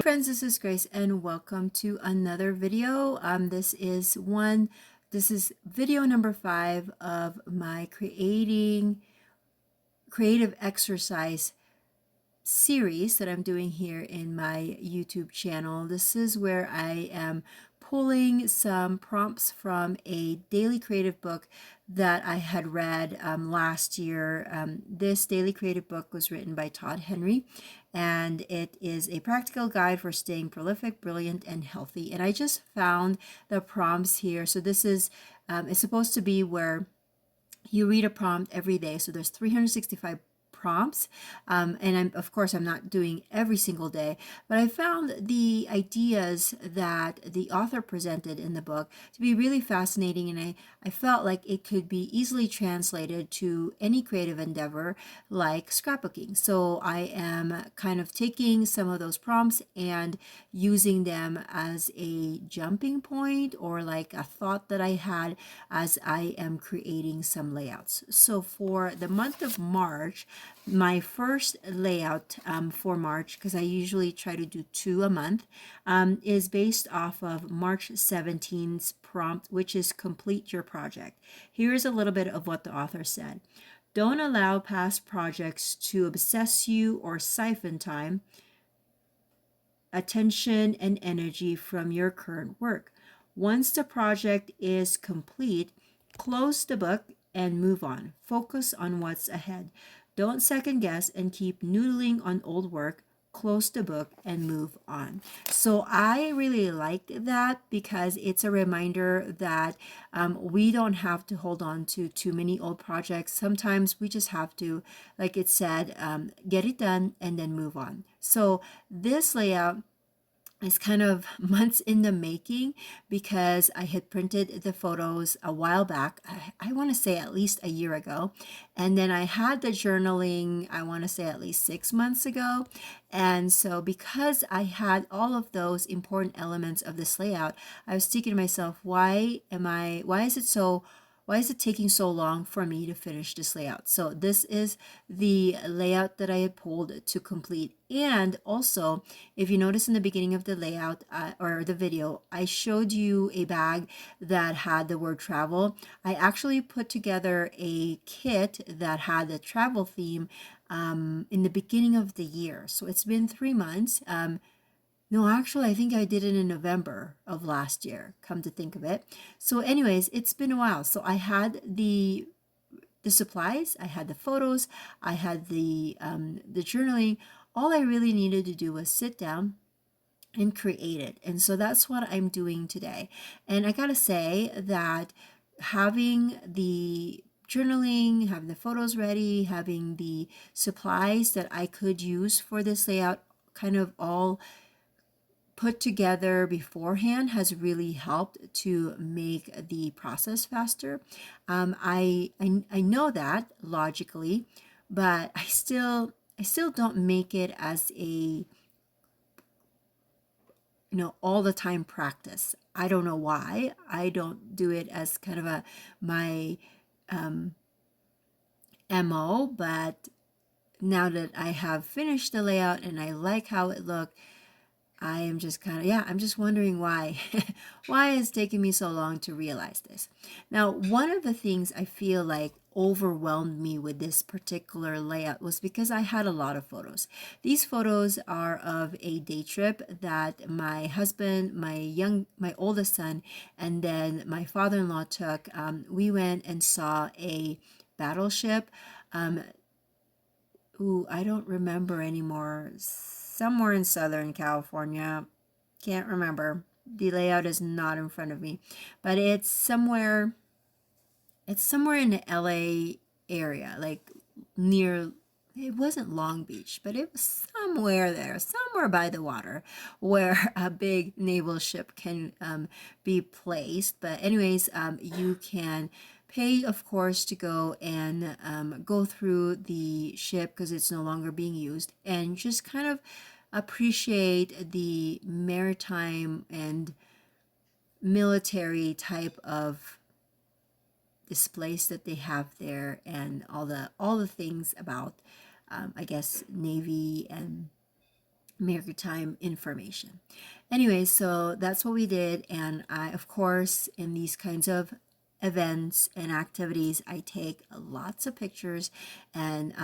Friends, this is Grace and welcome to another video. This is video number 5 of my creative exercise series that I'm doing here in my YouTube channel. This is where I am pulling some prompts from a daily creative book that I had read last year. This daily creative book was written by Todd Henry, and it is a practical guide for staying prolific, brilliant, and healthy. And I just found the prompts here. So this is it's supposed to be where you read a prompt every day. So there's 365 prompts, and of course I'm not doing every single day, but I found the ideas that the author presented in the book to be really fascinating, and I felt like it could be easily translated to any creative endeavor like scrapbooking. So I am kind of taking some of those prompts and using them as a jumping point, or like a thought that I had as I am creating some layouts. So for the month of March, my first layout for March, because I usually try to do 2 a month, is based off of March 17th's prompt, which is complete your project. Here's a little bit of what the author said. Don't allow past projects to obsess you or siphon time, attention, and energy from your current work. Once the project is complete, close the book and move on. Focus on what's ahead. Don't second guess and keep noodling on old work. Close the book and move on. So I really liked that because it's a reminder that we don't have to hold on to too many old projects. Sometimes we just have to, like it said, get it done and then move on. So this layout is kind of months in the making because I had printed the photos a while back. I want to say at least a year ago. And then I had the journaling, I want to say at least 6 months ago. And so because I had all of those important elements of this layout, I was thinking to myself, why is it taking so long for me to finish this layout? So this is the layout that I had pulled to complete. And also, if you notice in the beginning of the layout or the video, I showed you a bag that had the word travel. I actually put together a kit that had the travel theme in the beginning of the year. So it's been 3 months. No, actually, I think I did it in November of last year, come to think of it. So anyways, it's been a while. So I had the supplies, I had the photos, I had the journaling. All I really needed to do was sit down and create it. And so that's what I'm doing today. And I gotta say that having the journaling, having the photos ready, having the supplies that I could use for this layout kind of all put together beforehand has really helped to make the process faster. I know that logically, but I still don't make it as a all the time practice. I don't know why. I don't do it as kind of my MO, but now that I have finished the layout and I like how it looked, I am just I'm just wondering why. Why it's taking me so long to realize this. Now, one of the things I feel like overwhelmed me with this particular layout was because I had a lot of photos. These photos are of a day trip that my husband, my oldest son, and then my father-in-law took. We went and saw a battleship. I don't remember anymore. Somewhere in Southern California. Can't remember. The layout is not in front of me. But it's somewhere in the LA area, like near, it wasn't Long Beach, but it was somewhere there, somewhere by the water where a big naval ship can be placed. But anyways, you can pay, of course, to go and go through the ship because it's no longer being used, and just kind of appreciate the maritime and military type of displays that they have there, and all the things about I guess Navy and maritime information. Anyway, so that's what we did. And I, of course, in these kinds of events and activities, I take lots of pictures. And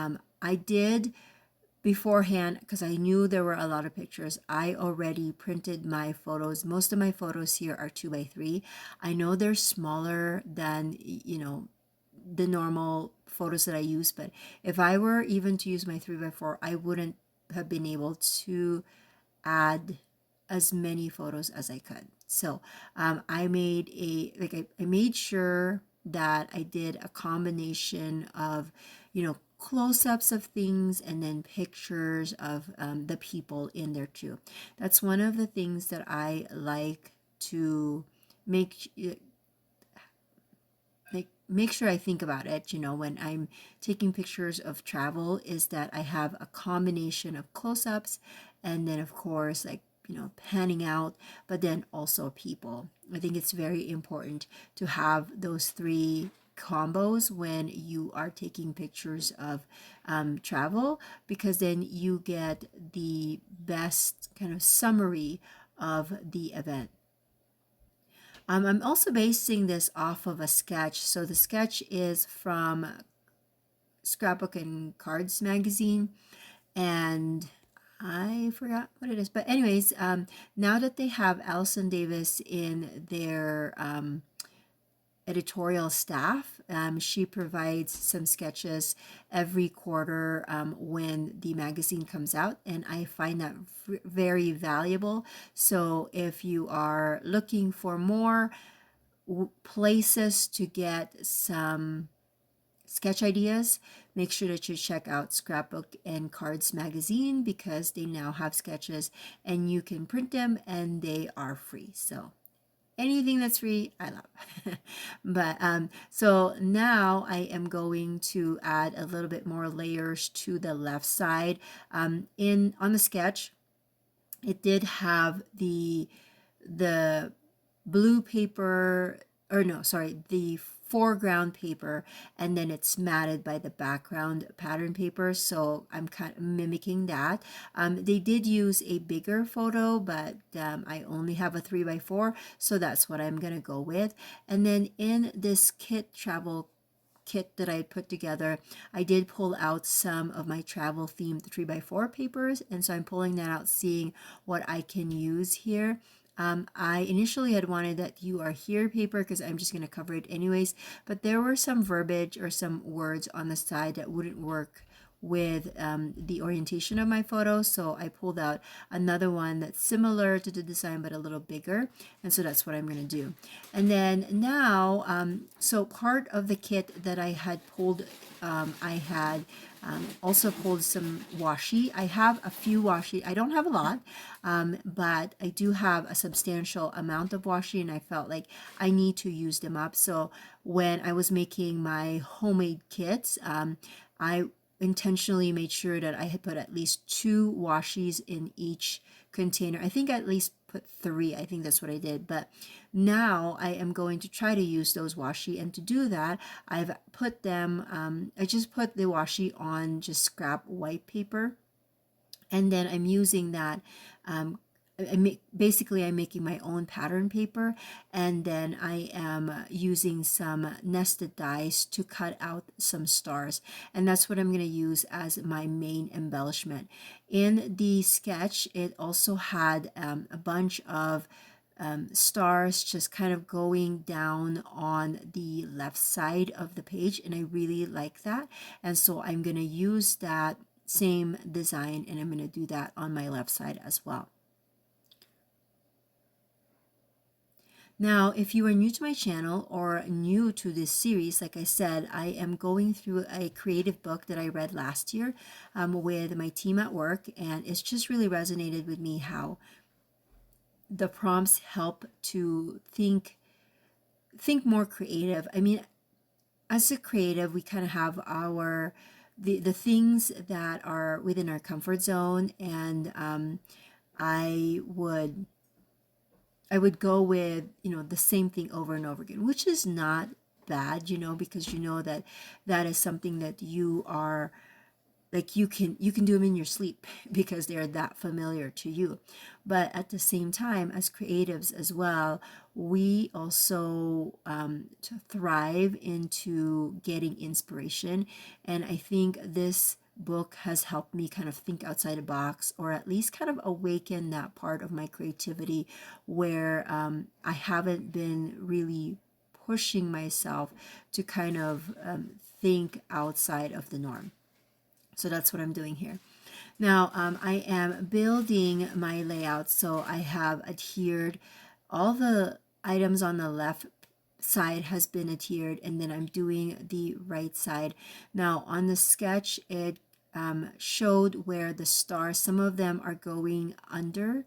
I did beforehand, because I knew there were a lot of pictures, I already printed my photos. Most of my photos here are 2x3. I know they're smaller than, the normal photos that I use, but if I were even to use my 3x4, I wouldn't have been able to add as many photos as I could. So I made I made sure that I did a combination of, close-ups of things and then pictures of the people in there too. That's one of the things that I like to make make sure I think about it, when I'm taking pictures of travel, is that I have a combination of close-ups and then of course panning out, but then also people. I think it's very important to have those three combos when you are taking pictures of travel, because then you get the best kind of summary of the event. I'm also basing this off of a sketch. So the sketch is from Scrapbook and Cards magazine, and I forgot what it is. But anyways, now that they have Alison Davis in their editorial staff, she provides some sketches every quarter when the magazine comes out, and I find that very valuable. So if you are looking for more places to get some sketch ideas, make sure that you check out Scrapbook and Cards magazine, because they now have sketches and you can print them and they are free. So anything that's free, I love. But so now I am going to add a little bit more layers to the left side. In on the sketch, it did have the blue paper, or no, sorry, the foreground paper, and then it's matted by the background pattern paper. So I'm kind of mimicking that. They did use a bigger photo, but I only have a 3x4, so that's what I'm gonna go with. And then in this travel kit that I put together, I did pull out some of my travel themed 3x4 papers, and so I'm pulling that out, seeing what I can use here. I initially had wanted that "you are here" paper, because I'm just going to cover it anyways, but there were some verbiage or some words on the side that wouldn't work with the orientation of my photo, so I pulled out another one that's similar to the design but a little bigger, and so that's what I'm going to do. And then now, so part of the kit that I had pulled, I had also pulled some washi. I have a few washi. I don't have a lot, but I do have a substantial amount of washi, and I felt like I need to use them up. So when I was making my homemade kits, I intentionally made sure that I had put at least 2 washis in each container. I think I at least put 3. I think that's what I did. But now I am going to try to use those washi, and to do that, I've put them, I just put the washi on just scrap white paper, and then I'm using that basically I'm making my own pattern paper, and then I am using some nested dies to cut out some stars, and that's what I'm going to use as my main embellishment. In the sketch, it also had a bunch of stars just kind of going down on the left side of the page, and I really like that, and so I'm going to use that same design, and I'm going to do that on my left side as well. Now, if you are new to my channel or new to this series, like I said, I am going through a creative book that I read last year with my team at work, and it's just really resonated with me how the prompts help to think more creative. I mean, as a creative, we kind of have our the things that are within our comfort zone, and I would go with, the same thing over and over again, which is not bad, because that is something that you are like you can do them in your sleep because they're that familiar to you. But at the same time, as creatives as well, we also to thrive into getting inspiration. And I think this book has helped me kind of think outside the box, or at least kind of awaken that part of my creativity where I haven't been really pushing myself to kind of think outside of the norm. So that's what I'm doing here. Now, I am building my layout, so I have adhered all the items on the left side has been adhered, and then I'm doing the right side. Now, on the sketch, it showed where the stars, some of them are going under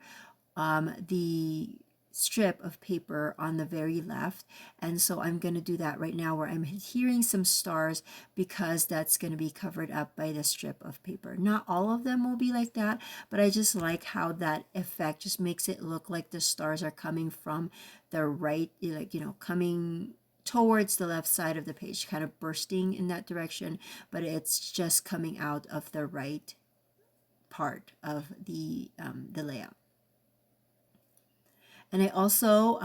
the strip of paper on the very left. And so I'm going to do that right now, where I'm adhering some stars because that's going to be covered up by the strip of paper. Not all of them will be like that, but I just like how that effect just makes it look like the stars are coming from the right, like, coming towards the left side of the page, kind of bursting in that direction, but it's just coming out of the right part of the layout. And I also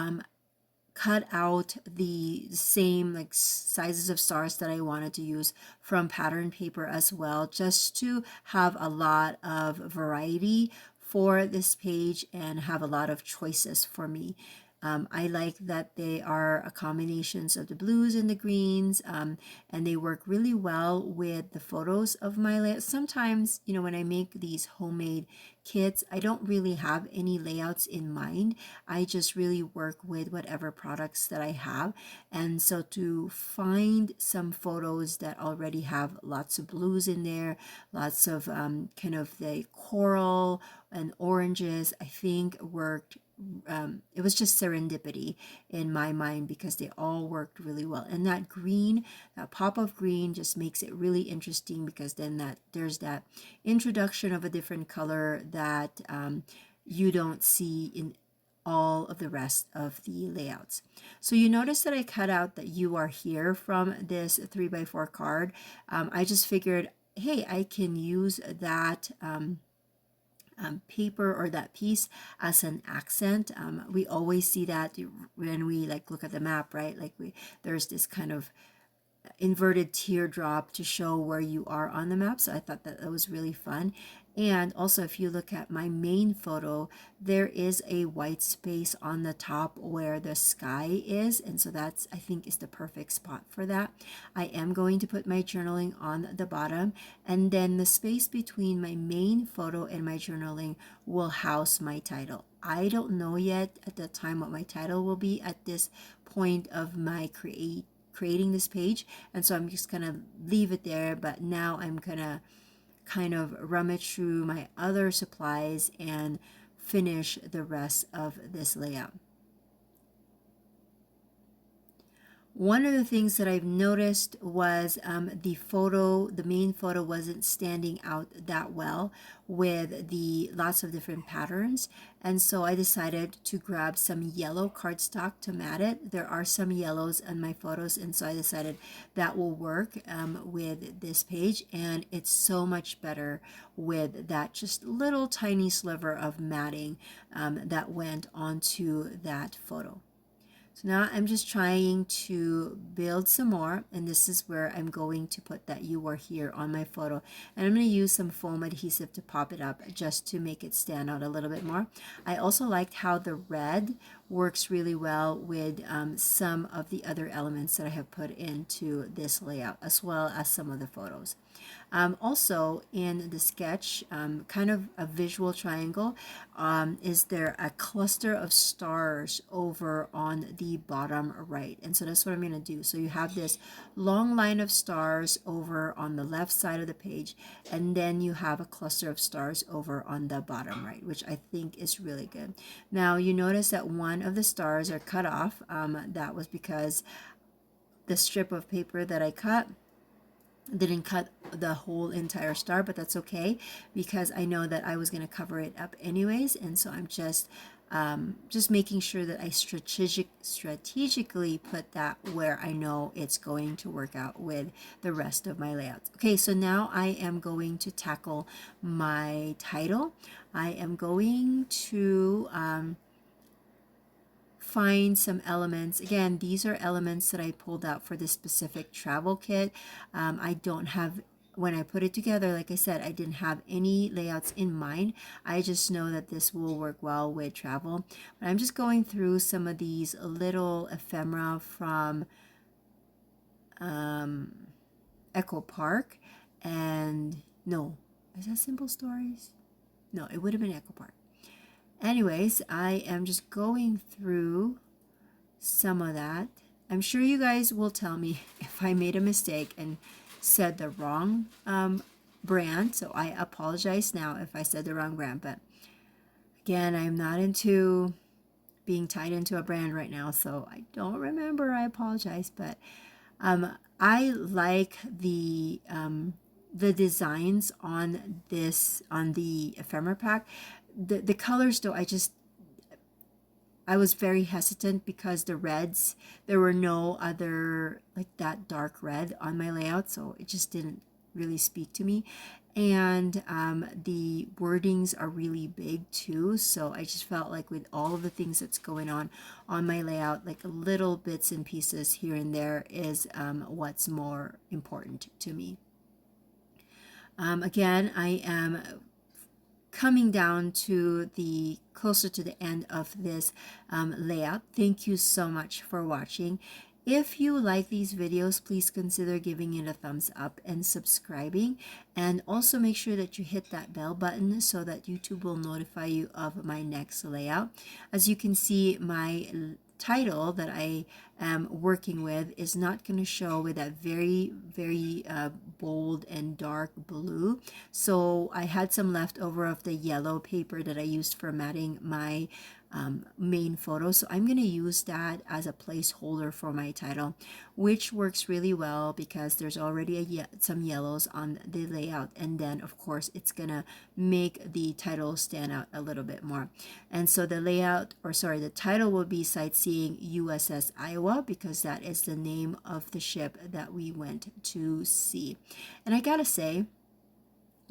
cut out the same like sizes of stars that I wanted to use from pattern paper as well, just to have a lot of variety for this page and have a lot of choices for me. I like that they are a combinations of the blues and the greens, and they work really well with the photos of my layout. Sometimes, when I make these homemade kits, I don't really have any layouts in mind. I just really work with whatever products that I have. And so to find some photos that already have lots of blues in there, lots of kind of the coral and oranges, I think worked. It was just serendipity in my mind because they all worked really well. And that green, that pop of green, just makes it really interesting because then there's that introduction of a different color that you don't see in all of the rest of the layouts. So you notice that I cut out that "you are here" from this 3x4 card. I just figured, hey, I can use that paper or that piece as an accent. We always see that when we like look at the map, right? Like there's this kind of inverted teardrop to show where you are on the map. So I thought that was really fun. And also, if you look at my main photo, there is a white space on the top where the sky is. And so that's, I think, is the perfect spot for that. I am going to put my journaling on the bottom. And then the space between my main photo and my journaling will house my title. I don't know yet at the time what my title will be at this point of my creating this page, and so I'm just gonna leave it there. But now I'm gonna kind of rummage through my other supplies and finish the rest of this layout. One of the things that I've noticed was the main photo wasn't standing out that well with the lots of different patterns. And so I decided to grab some yellow cardstock to mat it. There are some yellows in my photos, and so I decided that will work with this page. And it's so much better with that just little tiny sliver of matting that went onto that photo. So now I'm just trying to build some more, and this is where I'm going to put that "you are here" on my photo. And I'm going to use some foam adhesive to pop it up just to make it stand out a little bit more. I also liked how the red works really well with some of the other elements that I have put into this layout, as well as some of the photos. Also in the sketch, kind of a visual triangle, is there a cluster of stars over on the bottom right. And so that's what I'm going to do. So you have this long line of stars over on the left side of the page, and then you have a cluster of stars over on the bottom right, which I think is really good. Now you notice that one of the stars are cut off. That was because the strip of paper that I cut didn't cut the whole entire star, but that's okay because I know that I was going to cover it up anyways, and so I'm just just making sure that I strategically put that where I know it's going to work out with the rest of my layouts. Okay, so now I am going to tackle my title. I am going to find some elements. Again, these are elements that I pulled out for this specific travel kit. I don't have, when I put it together, like I said, I didn't have any layouts in mind. I just know that this will work well with travel. But I'm just going through some of these little ephemera from Echo Park. And no, is that Simple Stories? No, it would have been Echo Park. Anyways, I am just going through some of that. I'm sure you guys will tell me if I made a mistake and said the wrong brand. So I apologize now if I said the wrong brand. But again, I'm not into being tied into a brand right now, so I don't remember. I apologize. But I like the designs on this, on the ephemera pack. The colors though, I was very hesitant because the reds, there were no other like that dark red on my layout, so it just didn't really speak to me. And the wordings are really big too, so I just felt like with all of the things that's going on my layout, like little bits and pieces here and there is what's more important to me. Again, I am coming down to the closer to the end of this layout. Thank you so much for watching. If you like these videos, please consider giving it a thumbs up and subscribing. And also make sure that you hit that bell button so that YouTube will notify you of my next layout. As you can see, my title that I am working with is not going to show with that very bold and dark blue. So I had some leftover of the yellow paper that I used for matting my main photo, so I'm going to use that as a placeholder for my title, which works really well because there's already some yellows on the layout, and then of course it's gonna make the title stand out a little bit more. And so the layout, or sorry, the title will be Sightseeing USS Iowa, because that is the name of the ship that we went to see. And I gotta say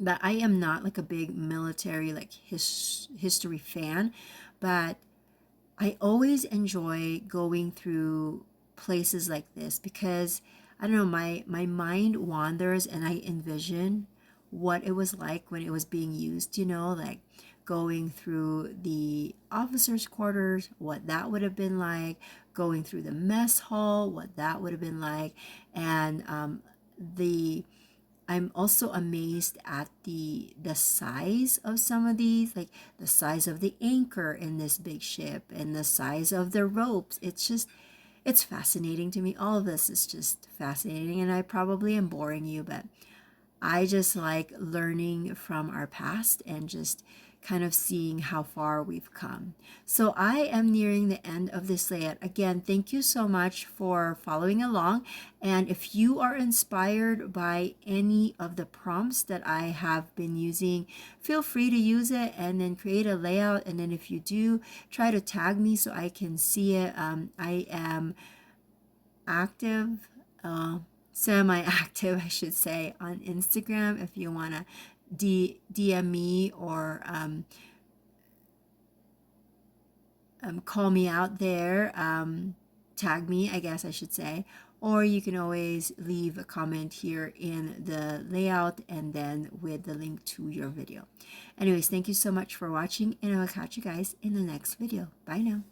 that I am not like a big military like history fan, but I always enjoy going through places like this because I don't know, my mind wanders and I envision what it was like when it was being used, like going through the officers' quarters, what that would have been like, going through the mess hall, what that would have been like, and I'm also amazed at the size of some of these, like the size of the anchor in this big ship and the size of the ropes. It's fascinating to me. All of this is just fascinating, and I probably am boring you, but I just like learning from our past and just kind of seeing how far we've come. So I am nearing the end of this layout. Again, thank you so much for following along. And if you are inspired by any of the prompts that I have been using, feel free to use it and then create a layout. And then if you do, try to tag me so I can see it. I am active, semi-active, I should say, on Instagram. If you want to DM me or call me out there, tag me, I guess I should say, or you can always leave a comment here in the layout and then with the link to your video. Anyways, thank you so much for watching, and I will catch you guys in the next video. Bye now.